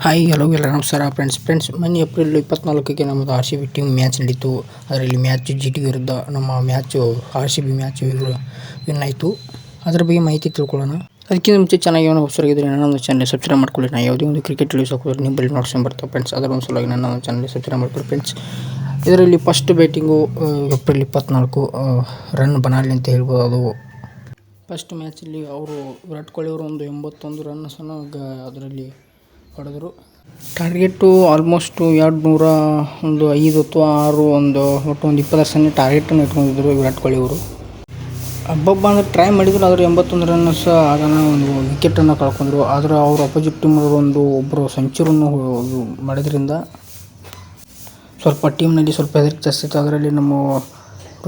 Hi hello ಎಲ್ಲ ನಮಸ್ಕಾರ friends ಮೊನ್ನೆ ಏಪ್ರಿಲ್ 24ಕ್ಕೆ ನಮ್ಮದು R C B team match ನಡೀತು. ಅದರಲ್ಲಿ ಮ್ಯಾಚ್ ಜಿ ಟಿ ವಿರುದ್ಧ ನಮ್ಮ R C B match win ಆಯಿತು. ಅದರ ಬಗ್ಗೆ ಮಾಹಿತಿ ತಿಳ್ಕೊಳ್ಳೋಣ. ಅದಕ್ಕಿಂತ ಮುಂಚೆ ಚೆನ್ನಾಗಿ ಏನೋ ಹೊಸರಾಗಿದ್ದರೆ ನನ್ನ ಚಾನಲ್ ಸಬ್ಸ್ಕ್ರೈಬ್ ಮಾಡ್ಕೊಳ್ಳಿ. ನಾನು ಯಾವುದೇ ಒಂದು ಕ್ರಿಕೆಟ್ ರಿಲೀಸ್ ಹಾಕೋದ್ರೆ ನಿಮ್ಮ ಬಳಿ ನೋಟ್ಸ್ಕೊಂಡು ಬರ್ತಾವೆ ಫ್ರೆಂಡ್ಸ್. ಅದರ ಒಂದು ಸಲುವಾಗಿ ನನ್ನ ಚಾನಲ್ ಸಬ್ಸ್ಕ್ರೈಬ್ ಮಾಡ್ಕೊಳ್ಳಿ ಫ್ರೆಂಡ್ಸ್. ಇದರಲ್ಲಿ ಫಸ್ಟ್ ಬ್ಯಾಟಿಂಗು ಏಪ್ರಿಲ್ 24 ರನ್ ಬನಾಲಿ ಅಂತ ಹೇಳ್ಬೋದು. ಅದು ಫಸ್ಟ್ ಮ್ಯಾಚಲ್ಲಿ ಅವರು ವಿರಾಟ್ ಕೊಹ್ಲಿ ಅವರು ಒಂದು 81 ರನ್ಸನ್ನು ಅದರಲ್ಲಿ ಹೊಡೆದರು. ಟಾರ್ಗೆಟು ಆಲ್ಮೋಸ್ಟ್ 205 ಅಥವಾ 6 ಒಟ್ಟು 20 ರನ್ ಟಾರ್ಗೆಟನ್ನು ಇಟ್ಕೊಂಡಿದ್ದರು ವಿರಾಟ್ ಕೊಹ್ಲಿ ಅವರು. ಹಬ್ಬಬ್ಬ ಅಂದರೆ ಟ್ರೈ ಮಾಡಿದ್ರು, ಆದರೆ 81 ರನ್ಸ್ ಆಗೋಣ ಒಂದು ವಿಕೆಟನ್ನು ಕಳ್ಕೊಂಡ್ರು. ಆದರೆ ಅವರು ಅಪೋಸಿಟ್ ಟೀಮ್ ಅವರು ಒಬ್ಬರು ಸೆಂಚುರಿಯನ್ನು ಮಾಡಿದ್ರಿಂದ ಸ್ವಲ್ಪ ಟೀಮ್ನಲ್ಲಿ ಸ್ವಲ್ಪ ಹೆದರಿಕೆ ಜಾಸ್ತಿ ಇತ್ತು. ಅದರಲ್ಲಿ ನಮ್ಮ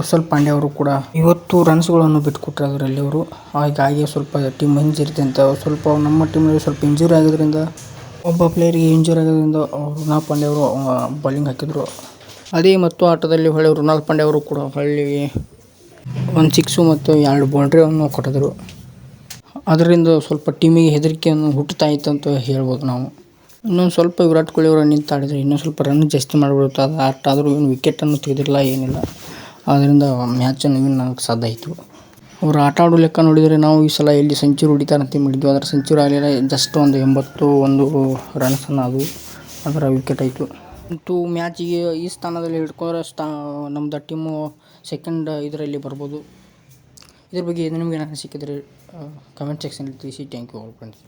ರುಸಲ್ ಪಾಂಡ್ಯ ಅವರು ಕೂಡ 50 ರನ್ಸ್ಗಳನ್ನು ಬಿಟ್ಟುಕೊಟ್ರು ಅದರಲ್ಲಿ ಅವರು. ಹಾಗಾಗಿ ಸ್ವಲ್ಪ ಟೀಮ್ ಹಿಂಜರಿತೆ ಅಂತ ಸ್ವಲ್ಪ ನಮ್ಮ ಟೀಮ್ನಲ್ಲಿ ಸ್ವಲ್ಪ ಇಂಜುರಿ ಆಗಿದ್ದರಿಂದ ಒಬ್ಬ ಪ್ಲೇಯರಿಗೆ ಇಂಜುರಿ ಆಗೋದ್ರಿಂದ ರುನಾಲ್ ಪಾಂಡ್ಯ ಅವರು ಬೌಲಿಂಗ್ ಹಾಕಿದರು. ಅದೇ ಮತ್ತು ಆಟದಲ್ಲಿ ಹೊಳ್ಳಿ ರುನಾಲ್ ಪಾಂಡ್ಯ ಅವರು ಕೂಡ ಹೊಳ್ಳಿ 1 6 ಮತ್ತು 2 ಬೌಂಡ್ರಿಯನ್ನು ಕೊಟ್ಟಿದ್ರು. ಅದರಿಂದ ಸ್ವಲ್ಪ ಟೀಮಿಗೆ ಹೆದರಿಕೆಯನ್ನು ಹುಟ್ಟುತ್ತಾ ಇತ್ತು ಅಂತ ಹೇಳ್ಬೋದು ನಾವು. ಇನ್ನೊಂದು ಸ್ವಲ್ಪ ವಿರಾಟ್ ಕೊಹ್ಲಿ ಅವರು ನಿಂತಾಡಿದರೆ ಇನ್ನೊಂದು ಸ್ವಲ್ಪ ರನ್ ಜಾಸ್ತಿ ಮಾಡಿಬಿಡುತ್ತೆ. ಅದು ಆದರೂ ಏನು ವಿಕೆಟನ್ನು ತೆಗೆದಿರಲಿಲ್ಲ, ಏನಿಲ್ಲ. ಆದ್ದರಿಂದ ಮ್ಯಾಚನ್ನು ವಿನ್ ಆಗೋಕ್ಕೆ ಸಾಧ್ಯ ಆಯಿತು. ಅವರು ಆಟ ಆಡೋ ಲೆಕ್ಕ ನೋಡಿದರೆ ನಾವು ಈ ಸಲ ಎಲ್ಲಿ ಸೆಂಚುರಿ ಹೊಡಿತಾರಂತ ಮಾಡಿದ್ವಿ. ಅದರ ಸೆಂಚುರಿ ಆಗಲಿಲ್ಲ, ಜಸ್ಟ್ ಒಂದು 81 ರನ್ಸನ್ನು ಅದರ ವಿಕೆಟ್ ಆಯಿತು. ಅಂತೂ ಮ್ಯಾಚಿಗೆ ಈ ಸ್ಥಾನದಲ್ಲಿ ಹಿಡ್ಕೊಂಡ್ರೆ ನಮ್ಮದು ಟೀಮು ಸೆಕೆಂಡ್ ಇದರಲ್ಲಿ ಬರ್ಬೋದು. ಇದ್ರ ಬಗ್ಗೆ ನಿಮಗೆ ಏನಾದ್ರು ಸಿಕ್ಕಿದರೆ ಕಮೆಂಟ್ ಸೆಕ್ಷನಲ್ಲಿ ತಿಳಿಸಿ. Thank you all friends.